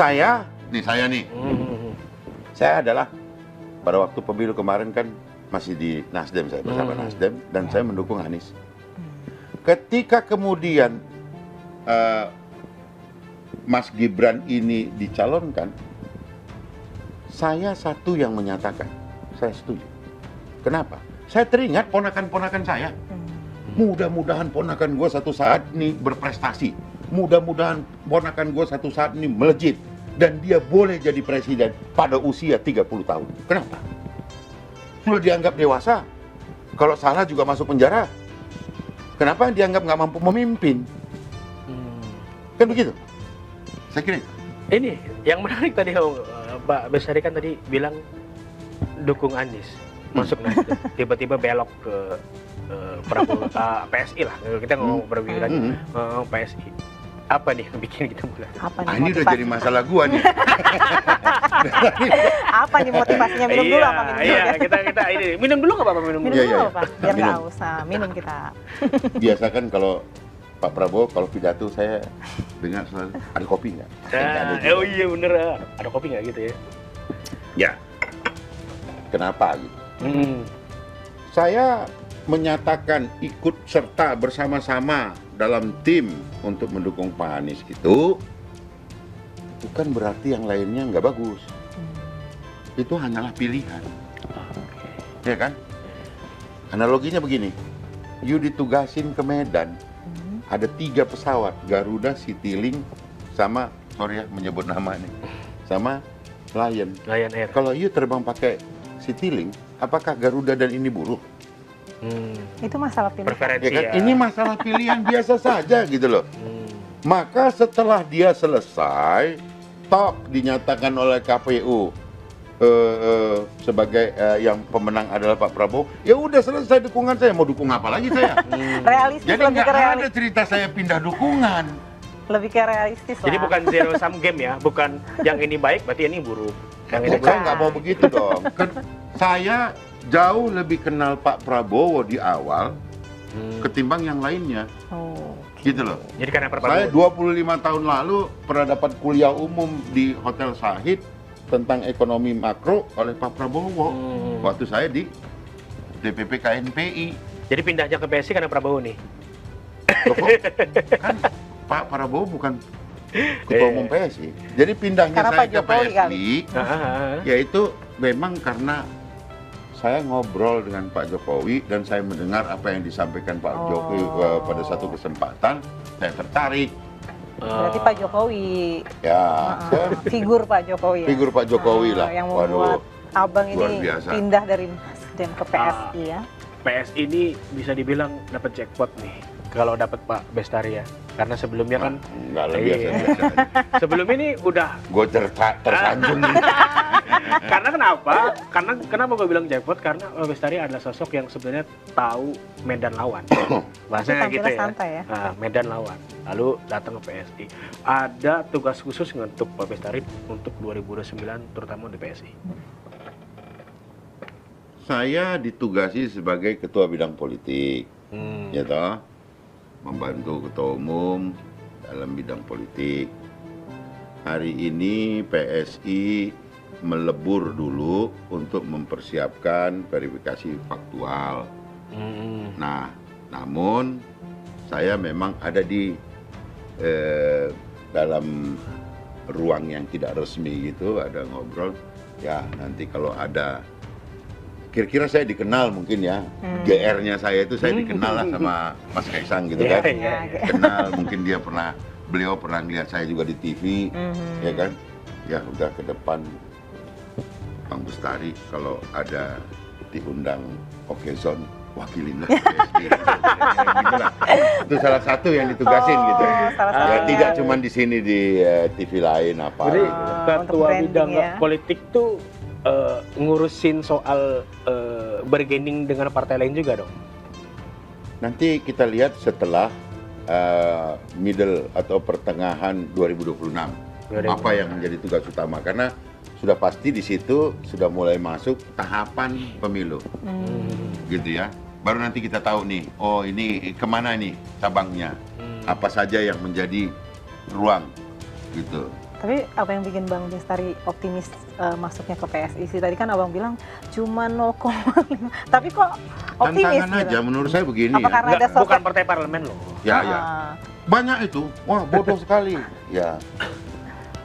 saya nih. Saya adalah pada waktu pemilu kemarin kan masih di Nasdem, saya bersama Nasdem, dan saya mendukung Anies. Ketika kemudian Mas Gibran ini dicalonkan, saya satu yang menyatakan saya setuju. Kenapa? Saya teringat ponakan-ponakan saya. Mudah-mudahan ponakan gue satu saat ini berprestasi. Mudah-mudahan ponakan gue satu saat ini melejit. Dan dia boleh jadi presiden pada usia 30 tahun. Kenapa? Sudah dianggap dewasa. Kalau salah juga masuk penjara. Kenapa dianggap nggak mampu memimpin? Kan begitu? Saya kira itu. Ini yang menarik tadi Pak Bestari kan tadi bilang dukung Anies. Masuk Nasdem. Tiba-tiba belok ke Prabowo, PSI lah. Kita ngomong berbeda lagi. PSI. Apa nih yang bikin kita mulai? Ini udah jadi masalah gua nih. Apa nih motivasinya? Minum dulu apa minum dulu? Iya, kita ini minum dulu nggak Bapak minum dulu? Minum dulu Pak, biar nggak haus. Minum kita. Biasa kan kalau Pak Prabowo kalau pidato saya dengar selalu ada kopi nggak? Oh iya bener, ada kopi nggak gitu ya? Ya. Kenapa gitu? Saya menyatakan ikut serta bersama-sama dalam tim untuk mendukung Pak Anies itu bukan berarti yang lainnya nggak bagus. Itu hanyalah pilihan. Ya kan? Analoginya begini, you ditugasin ke Medan, ada 3 pesawat, Garuda, Citylink, sama, sorry ya menyebut nama nih, sama Lion Air. Kalau you terbang pakai Citylink, apakah Garuda dan ini buruk? Itu masalah pilihan. Preferensi Ya kan? ya. Ini masalah pilihan biasa saja gitu loh. Maka setelah dia selesai, tok dinyatakan oleh KPU sebagai yang pemenang adalah Pak Prabowo, ya udah selesai dukungan saya. Mau dukung apa lagi saya? Realistis. Jadi lebih nggak ke realistis. ada cerita saya pindah dukungan. Lebih ke realistis lah. Jadi bukan zero sum game ya, bukan yang ini baik berarti yang ini buruk. Yang ini Saya nggak mau begitu dong. Saya jauh lebih kenal Pak Prabowo di awal ketimbang yang lainnya. Gitu loh. Jadi karena Saya 25 tahun lalu pernah dapat kuliah umum di Hotel Shahid tentang ekonomi makro oleh Pak Prabowo. Waktu saya di DPP KNPI. Jadi pindahnya ke PSI karena Prabowo nih. Loh, kok? Kan Pak Prabowo bukan ketua umum PSI. Jadi pindahnya Karena saya Pak ke Jokowi PSI, yaitu memang karena saya ngobrol dengan Pak Jokowi dan saya mendengar apa yang disampaikan Pak Jokowi pada satu kesempatan, saya tertarik. Berarti Pak Jokowi. Ya, Figur Pak Jokowi. Figur Pak Jokowi lah. Yang membuat Abang luar ini biasa. pindah dari Nasdem ke PSI ya. PSI ini bisa dibilang dapat jackpot nih kalau dapat Pak Bestari ya. Karena sebelumnya kan enggak lah, biasa-biasa aja. sebelum ini udah Gue tersanjung nih. karena kenapa gue bilang jackpot? Karena Bestari adalah sosok yang sebenarnya tahu medan lawan. Bahasanya gitu ya. Santai ya. Nah, medan lawan. Lalu datang ke PSI. Ada tugas khusus untuk Pak Bestari untuk 2029 terutama di PSI. Saya ditugasi sebagai ketua bidang politik, ya toh, membantu ketua umum dalam bidang politik. Hari ini PSI melebur dulu untuk mempersiapkan verifikasi faktual. Nah, namun saya memang ada di dalam ruang yang tidak resmi gitu, ada ngobrol. Ya nanti kalau ada, kira-kira saya dikenal mungkin ya, GR-nya saya itu saya dikenal lah sama Mas Kaisang gitu kan. Kenal, mungkin beliau pernah lihat saya juga di TV, ya kan. Ya udah ke depan Bang Bestari kalau ada diundang Okezon, wakilin lah PSD. Gitu lah. Itu salah satu yang ditugasin gitu. Ya tidak cuma di sini di TV lain apa. Jadi gitu. ketua bidang ya. politik tuh ngurusin soal bergaining dengan partai lain juga dong. Nanti kita lihat setelah middle atau pertengahan 2026 apa yang menjadi tugas utama, karena sudah pasti di situ sudah mulai masuk tahapan pemilu, gitu ya. Baru nanti kita tahu nih, oh ini kemana nih cabangnya, apa saja yang menjadi ruang, gitu. Tapi apa yang bikin Bang Bestari optimis masuknya ke PSI sih? Tadi kan Abang bilang cuma 0,5. Tapi kok optimis Tantangan gitu? aja menurut saya begini Apa ya. karena ada Enggak, sosok? bukan partai parlemen loh. Ya, ya. Ah, Banyak itu. Wah, bodoh sekali. Ya.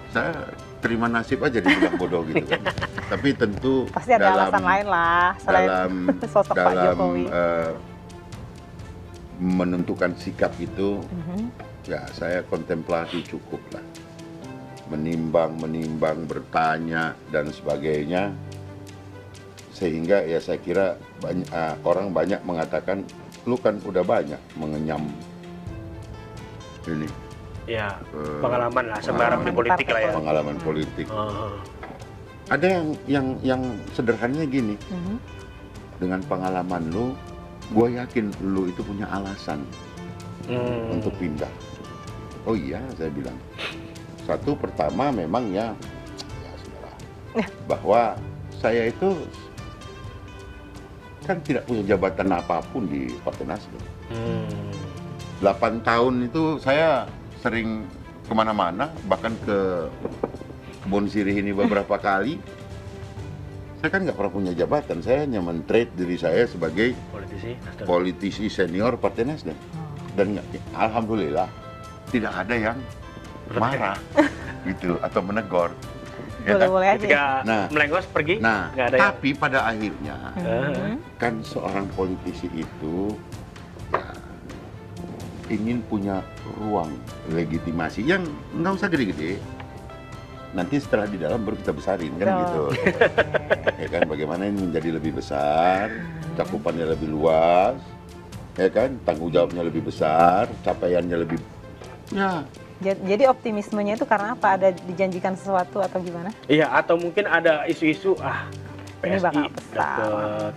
Saya terima nasib aja dibilang bodoh gitu kan. Tapi tentu pasti ada alasan lain lah selain dalam sosok Pak Jokowi. Menentukan sikap itu Mhm. ya saya kontemplasi cukup lah. Menimbang, bertanya dan sebagainya. Sehingga ya saya kira orang banyak mengatakan lu kan udah banyak mengenyam ini Ya, pengalaman lah, sembarang di politik lah ya. pengalaman politik. Oh. Ada yang sederhananya gini, Mhm. dengan pengalaman lu, gue yakin lu itu punya alasan untuk pindah. Oh iya, saya bilang. Satu pertama memang ya sudahlah. Bahwa saya itu kan tidak punya jabatan apapun di Partai Nasdem. 8 tahun itu saya sering kemana-mana, bahkan ke Kebon Sirih ini beberapa kali. Saya kan nggak pernah punya jabatan, saya hanya men-trade diri saya sebagai politisi senior Partai Nasdem. Dan alhamdulillah tidak ada yang marah gitu atau menegur. Ya kan? Boleh-boleh aja. Ketika Nah. melengos pergi, Nah, nggak ada yang... tapi pada akhirnya Mhm. kan seorang politisi itu ya, ingin punya ruang legitimasi yang nggak usah gede-gede. Nanti setelah di dalam baru kita besarin kan Oh. gitu. Ya kan, bagaimana ini menjadi lebih besar, cakupannya lebih luas, ya kan, tanggung jawabnya lebih besar, capaiannya lebih ya. Jadi optimismenya itu karena apa? Ada dijanjikan sesuatu atau gimana? Iya, atau mungkin ada isu-isu Ini PSI bakal besar. dapet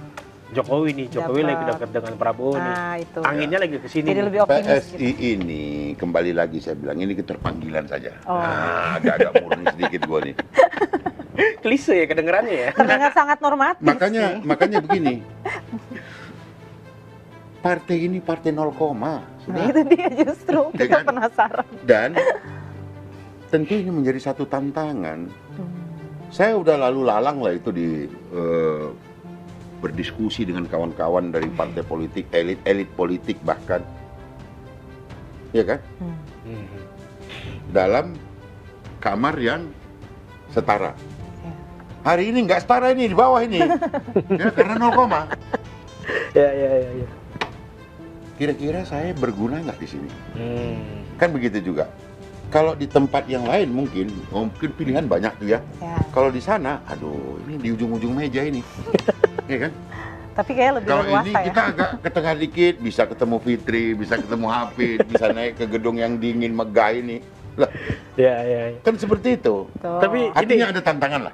Jokowi nih, Jokowi Dapet. lagi dekat dengan Prabowo nih. Nah, itu. Anginnya lagi ke sini. Jadi nih. lebih optimis PSI gitu. ini kembali lagi saya bilang ini keterpanggilan saja. Oh. Nah, agak-agak murni sedikit gua nih. Klise ya kedengerannya ya. Terdengar sangat normatif sih. Makanya begini. Partai ini partai 0, Nah, sudah. itu dia justru Ya kita kan? penasaran. Dan tentu ini menjadi satu tantangan. Hmm. Saya udah lalu lalang lah itu di berdiskusi dengan kawan-kawan dari partai politik, elit politik bahkan, ya kan, Hmm. dalam kamar yang setara. Ya. Hari ini nggak setara ini di bawah ini, ya, karena 0, Ya. kira-kira saya berguna nggak di sini? Hmm. Kan begitu juga. Kalau di tempat yang lain mungkin pilihan banyak tuh ya. Ya. Kalau di sana, aduh, ini di ujung-ujung meja ini, ya kan? Tapi kayak lebih Kalau leluasa ini ya. kita agak ke tengah dikit, bisa ketemu Fitri, bisa ketemu Hafid, bisa naik ke gedung yang dingin megah ini. Lah, Ya. kan seperti itu. Tuh. Tapi Artinya ada tantangan lah.